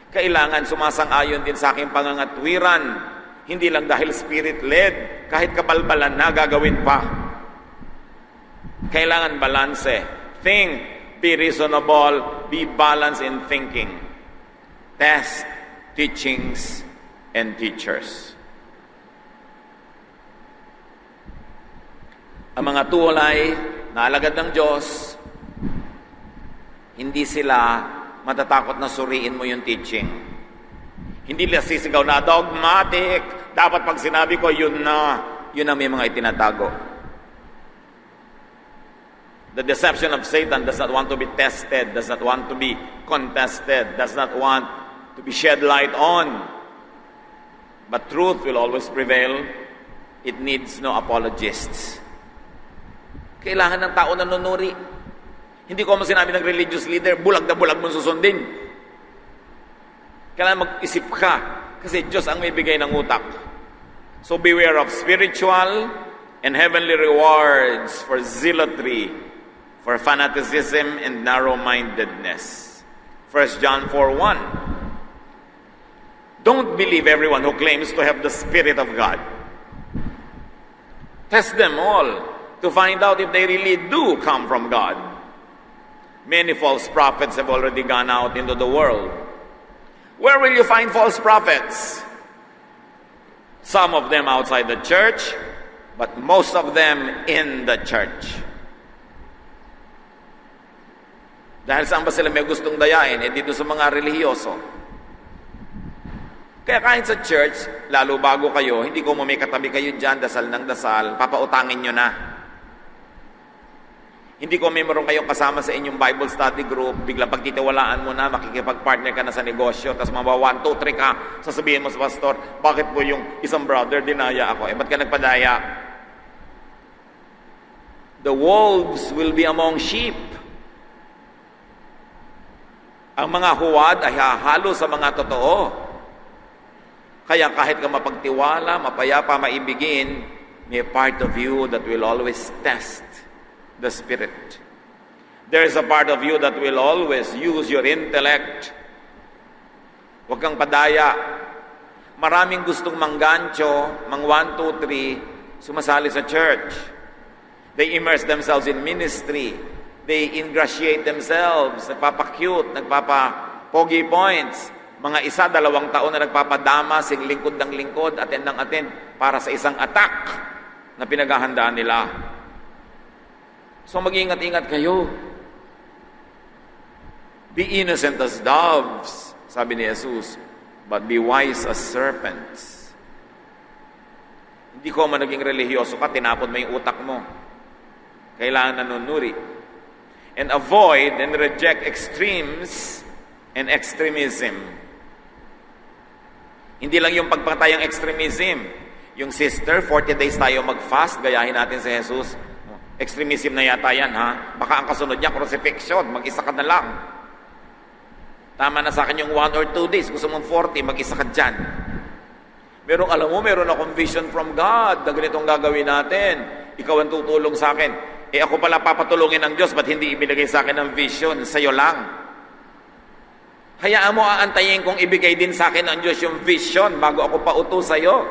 Kailangan sumasang-ayon din sa aking pangangatwiran. Hindi lang dahil spirit-led, kahit kabalbalan na gagawin pa. Kailangan balanse. Think, be reasonable, be balanced in thinking. Test teachings and teachers. Ang mga tulay na alagad ng Diyos, hindi sila matatakot na suriin mo yung teaching. Hindi nila sisigaw na dogmatic. Dapat pag sinabi ko, yun na. Yun ang may mga itinatago. The deception of Satan does not want to be tested, does not want to be contested, does not want to be shed light on. But truth will always prevail. It needs no apologists. Kailangan ng tao na nunuri. Hindi ko mo sinabi ng religious leader, bulag na bulag mong susundin. Kailangan mag-isip ka, kasi Diyos ang may bigay ng utak. So beware of spiritual and heavenly rewards for zealotry, for fanaticism and narrow-mindedness. 1 John 4:1. Don't believe everyone who claims to have the Spirit of God. Test them all to find out if they really do come from God. Many false prophets have already gone out into the world. Where will you find false prophets? Some of them outside the church, but most of them in the church. Dahil saan ba sila may gustong dayain? Dito sa mga relihiyoso. Kaya kahit sa church, lalo bago kayo, hindi ko may katabi kayo dyan, dasal ng dasal, papautangin nyo na. Hindi ko may meron kayong kasama sa inyong Bible study group, biglang pagtitiwalaan mo na, makikipag-partner ka na sa negosyo, tapos mabawa 1, 2, 3 ka, sasabihin mo sa pastor, bakit po yung isang brother dinaya ako? Ba't ka nagpadaya? The wolves will be among sheep. Ang mga huwad ay hahalo sa mga totoo. Kaya kahit ka mapagtiwala, mapayapa, maibigin, may part of you that will always test the Spirit. There is a part of you that will always use your intellect. Huwag kang padaya. Maraming gustong manggancho, mang 1, 2, 3, sumasali sa church. They immerse themselves in ministry. They ingratiate themselves, nagpapa-cute, nagpapa-pogi points. Mga 1, 2 taon na nagpapadama, sing lingkod ng lingkod, attend ng attend, para sa isang attack na pinaghahandaan nila. So mag-ingat-ingat kayo. Be innocent as doves, sabi ni Jesus, but be wise as serpents. Hindi ko man naging relihiyoso ka, tinapon mo yung utak mo. Kailangan nanunuri. And avoid and reject extremes and extremism. Hindi lang yung pagpatay ang extremism. Yung sister, 40 days tayo mag-fast, gayahin natin si Jesus. Extremism na yata yan, ha? Baka ang kasunod niya, crucifixion, mag-isa ka na lang. Tama na sa akin yung 1 or 2 days, gusto mong 40, mag-isa ka dyan. Pero alam mo, meron akong vision from God na ganitong gagawin natin. Ikaw ang tutulong sa akin. Ako pala papatulungin ng Diyos, ba't hindi ibinigay sa akin ng vision? Sa'yo lang. Hayaan mo, aantayin kong ibigay din sa akin ng Diyos yung vision bago ako pauto sa'yo.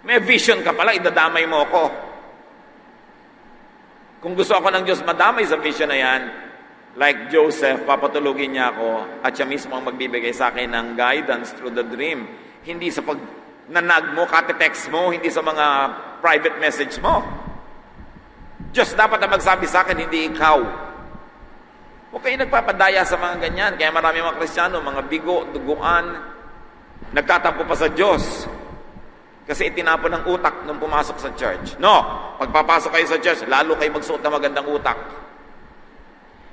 May vision ka pala, idadamay mo ako. Kung gusto ako ng Diyos madamay sa vision na yan, like Joseph, papatulugin niya ako at siya mismo ang magbibigay sa akin ng guidance through the dream. Hindi sa pagnanag mo, kate-text mo, hindi sa mga private message mo. Diyos dapat na magsabi sa akin, hindi ikaw. Huwag kayo nagpapadaya sa mga ganyan. Kaya marami mga Kristiyano, mga bigo, duguan, nagtatampo pa sa Diyos. Kasi itinapon ng utak nung pumasok sa church. No! Pagpapasok kayo sa church, lalo kayo magsuot ng magandang utak.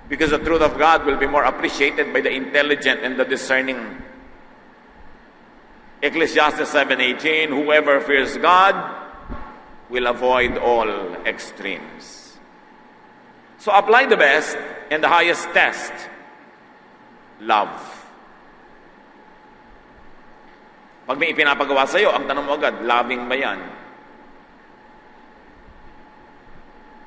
Because the truth of God will be more appreciated by the intelligent and the discerning. Ecclesiastes 7:18, whoever fears God will avoid all extremes. So apply the best and the highest test, love. Pag may ipinapagawa sa'yo, ang tanong mo agad, loving ba yan?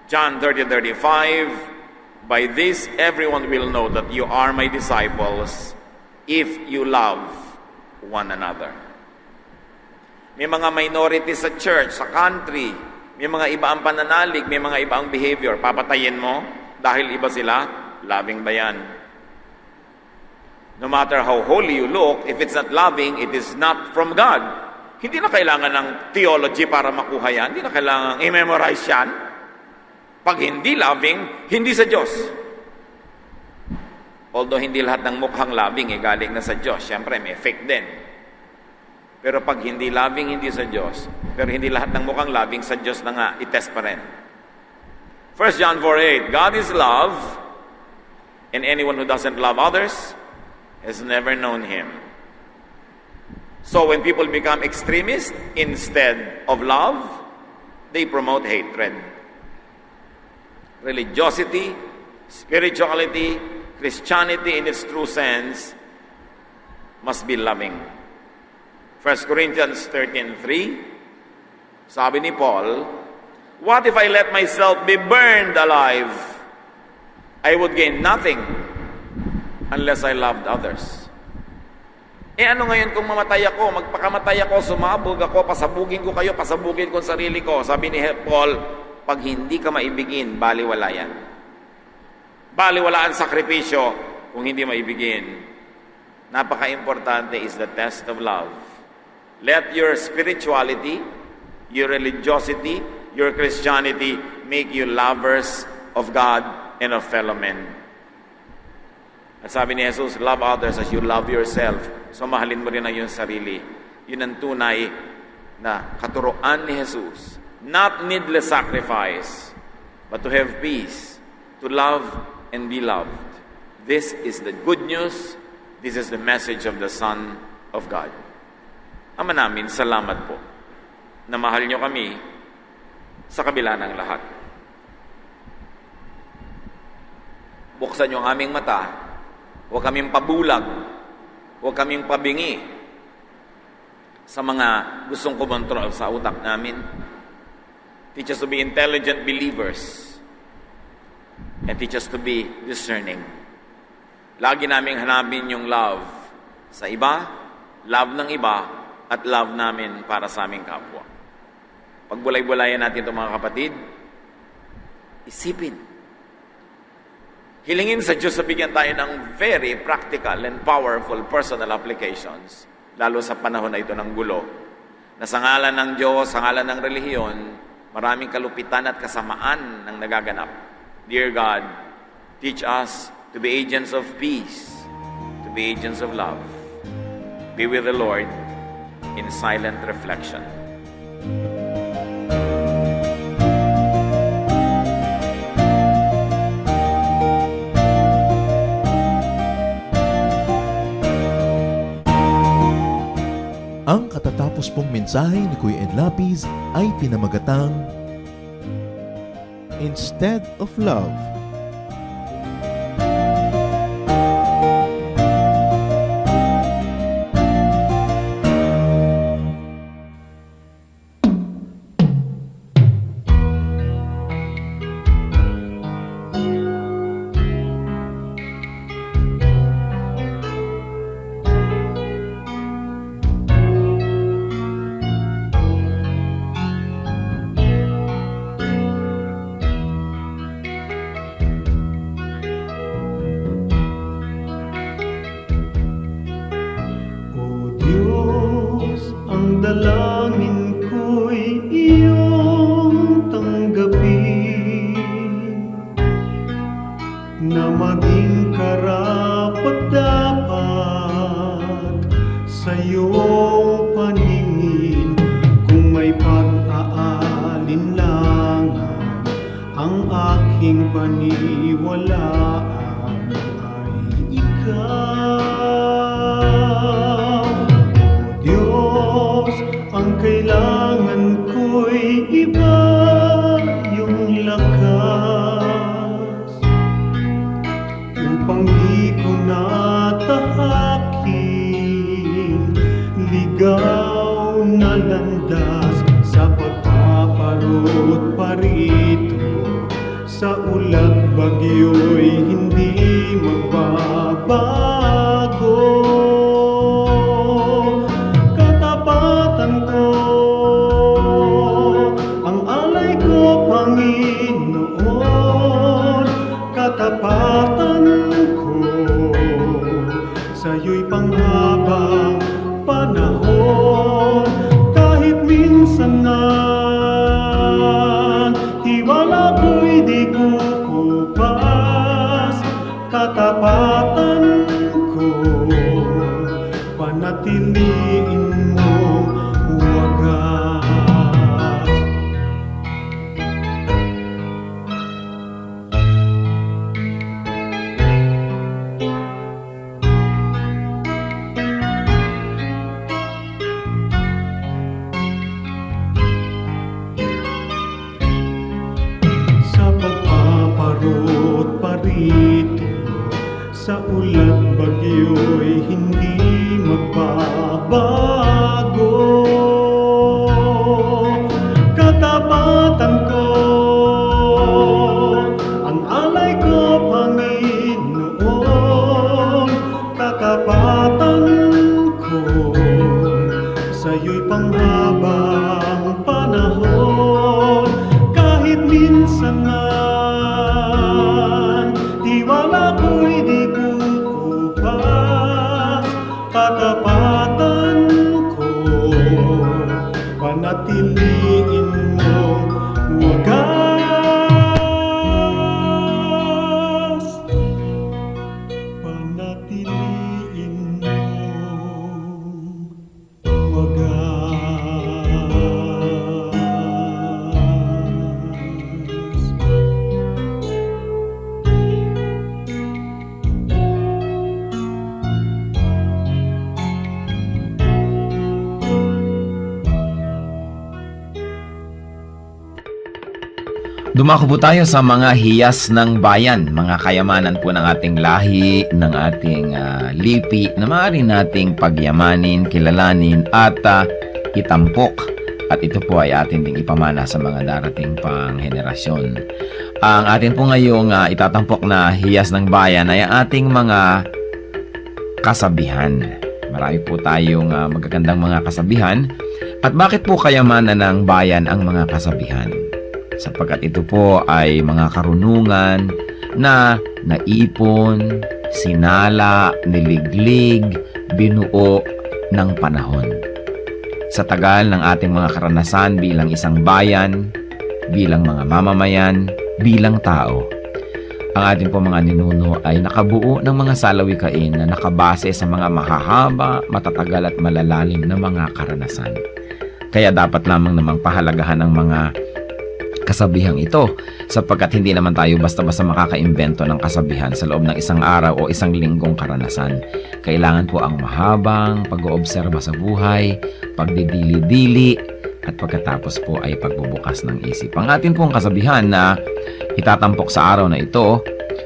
John 30:35, by this everyone will know that you are my disciples if you love one another. May mga minority sa church, sa country, may mga iba ang pananalig, may mga iba ang behavior. Papatayin mo dahil iba sila, loving ba yan? No matter how holy you look, if it's not loving, it is not from God. Hindi na kailangan ng theology para makuha yan. Hindi na kailangan i-memorize yan. Pag hindi loving, hindi sa Diyos. Although hindi lahat ng mukhang loving galing na sa Diyos. Siyempre, may fake din. Pero pag hindi loving, hindi sa Diyos. Pero hindi lahat ng mukhang loving sa Diyos na nga, itest pa rin. 1 John 4:8, God is love, and anyone who doesn't love others has never known Him. So when people become extremists instead of love, they promote hatred. Religiosity, spirituality, Christianity in its true sense must be loving. 1 Corinthians 13:3, sabi ni Paul, what if I let myself be burned alive? I would gain nothing unless I loved others. Ano ngayon kung mamatay ako, magpakamatay ako, sumabog ako, pasabugin ko kayo, pasabugin ko ang sarili ko. Sabi ni Paul, pag hindi ka maibigin, baliwala yan. Baliwala ang sakripisyo kung hindi maibigin. Napaka-importante is the test of love. Let your spirituality, your religiosity, your Christianity make you lovers of God and of fellow men. At sabi ni Jesus, love others as you love yourself. So mahalin mo rin ang iyong sarili. Yun ang tunay na katuroan ni Jesus. Not needless sacrifice, but to have peace, to love and be loved. This is the good news. This is the message of the Son of God. Ama namin, salamat po na mahal nyo kami sa kabila ng lahat. Buksan nyo ang aming mata. Huwag kaming pabulag. Huwag kaming pabingi sa mga gustong kumontrol sa utak namin. Teach us to be intelligent believers and teach us to be discerning. Lagi naming hanapin yung love sa iba, love ng iba, at love namin para sa aming kapwa. Pagbulay-bulayan natin ito mga kapatid, isipin. Hilingin sa Diyos na bigyan tayo ng very practical and powerful personal applications, lalo sa panahon na ito ng gulo, na sa ngalan ng Diyos, sa ngalan ng relihiyon, maraming kalupitan at kasamaan ang nagaganap. Dear God, teach us to be agents of peace, to be agents of love. Be with the Lord in silent reflection. Ang katatapos pong mensahe ni Kuya Ed Lapis ay pinamagatang Instead of Love. Dalangin ko'y iyong tanggapin, na maging karapat-dapat sa iyong paningin. Kung may pag-aalinlangan, ang aking paniwalaan ay ikaw. Ang kailangan ko'y iba, yung lakas upang di ko natahakin ligaw na landas sa pagpaparot parito. Sa ulat bagyo'y hindi magbabago. Katapatan ko sa'yo'y panghabang panahon. Kahit minsan na tiwala ko'y di kukupas, katapatan ko panatiliin mong wagas. Sa ulat bagyo'y hindi magbabago. Katapatan ko, ang alay ko, Panginoon. Katapatan ko sa'yo'y panghabang panahon. Kahit minsan na tiwala ko'y di kukupas, katapatan ko panatiliin mong wagas. Panatiliin mong wagas. Dumako po tayo sa mga hiyas ng bayan, mga kayamanan po ng ating lahi, ng ating lipi, na maaari nating pagyamanin, kilalanin at itampok. At ito po ay atin ding ipamana sa mga darating pang henerasyon. Ang atin po ngayong itatampok na hiyas ng bayan ay ating mga kasabihan. Marami po tayong magagandang mga kasabihan. At bakit po kayamanan ng bayan ang mga kasabihan? Sapagkat ito po ay mga karunungan na naipon, sinala, niliglig, binuo ng panahon. Sa tagal ng ating mga karanasan bilang isang bayan, bilang mga mamamayan, bilang tao, ang ating po mga ninuno ay nakabuo ng mga salawikain na nakabase sa mga mahahaba, matatagal at malalalim na mga karanasan. Kaya dapat lamang namang pahalagahan ng mga kasabihang ito sapagkat hindi naman tayo basta-basta makakaimbento ng kasabihan sa loob ng isang araw o isang linggong karanasan. Kailangan po ang mahabang pag-oobserba sa buhay, pagdidili-dili, at pagkatapos po ay pagbubukas ng isip. Ang atin pong kasabihan na itatampok sa araw na ito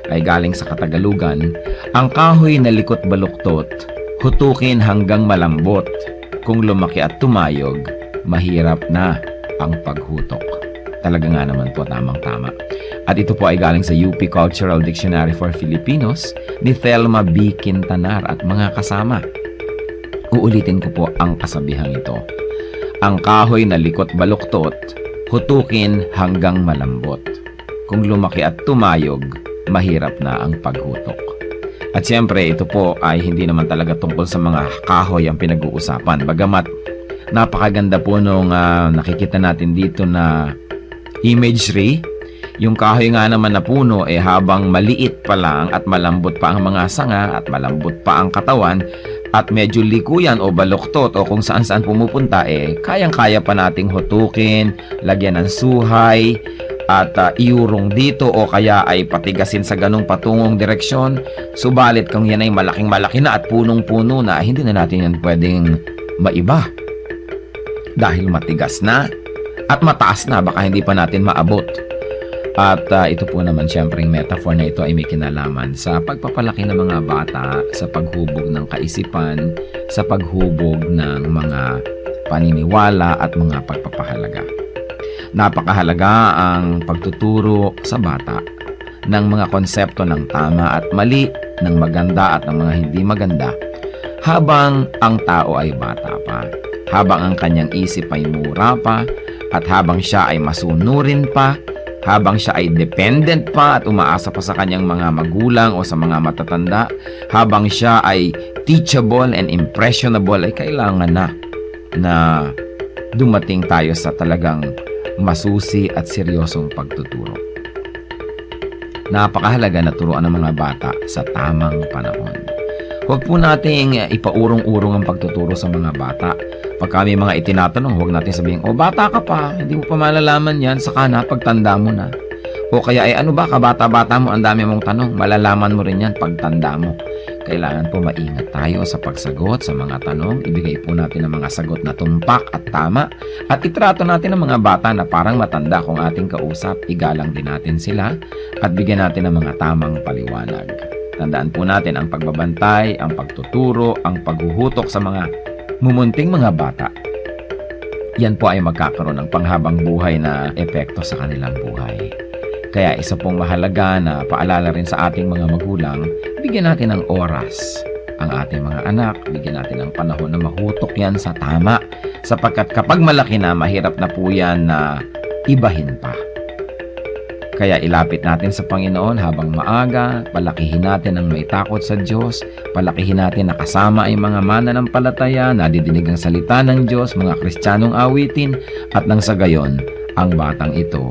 ay galing sa Katagalugan, ang kahoy na likot baluktot, hutukin hanggang malambot. Kung lumaki at tumayog, mahirap na ang paghutok. Talaga nga naman po, tamang-tama. At ito po ay galing sa UP Cultural Dictionary for Filipinos ni Thelma B. Quintanar at mga kasama. Uulitin ko po ang kasabihang ito. Ang kahoy na likot baluktot, hutukin hanggang malambot. Kung lumaki at tumayog, mahirap na ang paghutok. At siyempre, ito po ay hindi naman talaga tungkol sa mga kahoy ang pinag-uusapan. Bagamat napakaganda po nung nakikita natin dito na imagery, yung kahoy nga naman na puno habang maliit pa lang at malambot pa ang mga sanga at malambot pa ang katawan at medyo likuyan o baluktot o kung saan-saan pumupunta kayang-kaya pa nating hutukin, lagyan ng suhay at iurong dito o kaya ay patigasin sa ganong patungong direksyon. Subalit kung yan ay malaking-malaki na at punong-puno na, hindi na natin yan pwedeng maiba dahil matigas na at mataas na, baka hindi pa natin maabot. At ito po naman siyempre yung metaphor na ito ay may kinalaman sa pagpapalaki ng mga bata, sa paghubog ng kaisipan, sa paghubog ng mga paniniwala at mga pagpapahalaga. Napakahalaga ang pagtuturo sa bata ng mga konsepto ng tama at mali, ng maganda at ng mga hindi maganda, habang ang tao ay bata pa, habang ang kanyang isip ay mura pa, at habang siya ay masunurin pa, habang siya ay dependent pa at umaasa pa sa kanyang mga magulang o sa mga matatanda, habang siya ay teachable and impressionable, ay kailangan na dumating tayo sa talagang masusi at seryosong pagtuturo. Napakahalaga na turuan ng mga bata sa tamang panahon. Huwag po nating ipaurong-urong ang pagtuturo sa mga bata. Pag kami mga itinatanong, huwag natin sabihin, bata ka pa, hindi mo pa malalaman yan, saka na, pagtanda mo na. O kaya, ano ba, kabata-bata mo, ang dami mong tanong, malalaman mo rin yan pagtanda mo. Kailangan po maingat tayo sa pagsagot sa mga tanong, ibigay po natin ang mga sagot na tumpak at tama, at itrato natin ang mga bata na parang matanda kung ating kausap, igalang din natin sila, at bigyan natin ng mga tamang paliwanag. Tandaan po natin ang pagbabantay, ang pagtuturo, ang paghuhutok sa mga mumunting mga bata. Yan po ay magkakaroon ng panghabang buhay na epekto sa kanilang buhay. Kaya isa pong mahalaga na paalala rin sa ating mga magulang, bigyan natin ng oras ang ating mga anak, bigyan natin ng panahon na mahutok yan sa tama, sapagkat kapag malaki na, mahirap na po yan na ibahin pa. Kaya ilapit natin sa Panginoon habang maaga, palakihin natin ang may takot sa Diyos, palakihin natin na kasama ay mga mananampalataya, nadidinig ang salita ng Diyos, mga Kristiyanong awitin, at nang sa gayon, ang batang ito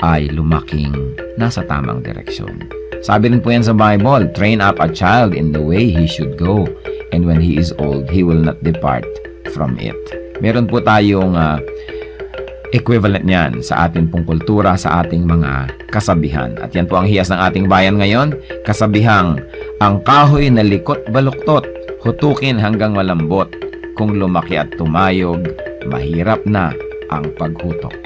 ay lumaking nasa tamang direksyon. Sabi rin po yan sa Bible, train up a child in the way he should go, and when he is old, he will not depart from it. Meron po tayong equivalent niyan sa ating pong kultura, sa ating mga kasabihan. At yan po ang hiyas ng ating bayan ngayon, kasabihang, ang kahoy na likot baluktot, hutukin hanggang malambot. Kung lumaki at tumayog, mahirap na ang paghutok.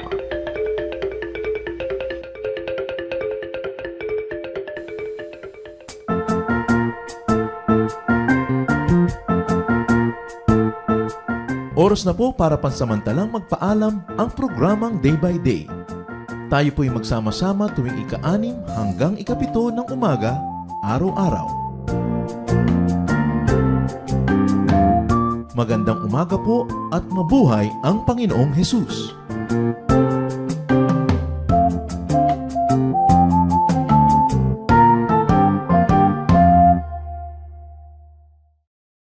Oras na po para pansamantalang magpaalam ang programang Day by Day. Tayo po'y magsama-sama tuwing ika-6 hanggang ika-7 ng umaga, araw-araw. Magandang umaga po at mabuhay ang Panginoong Hesus.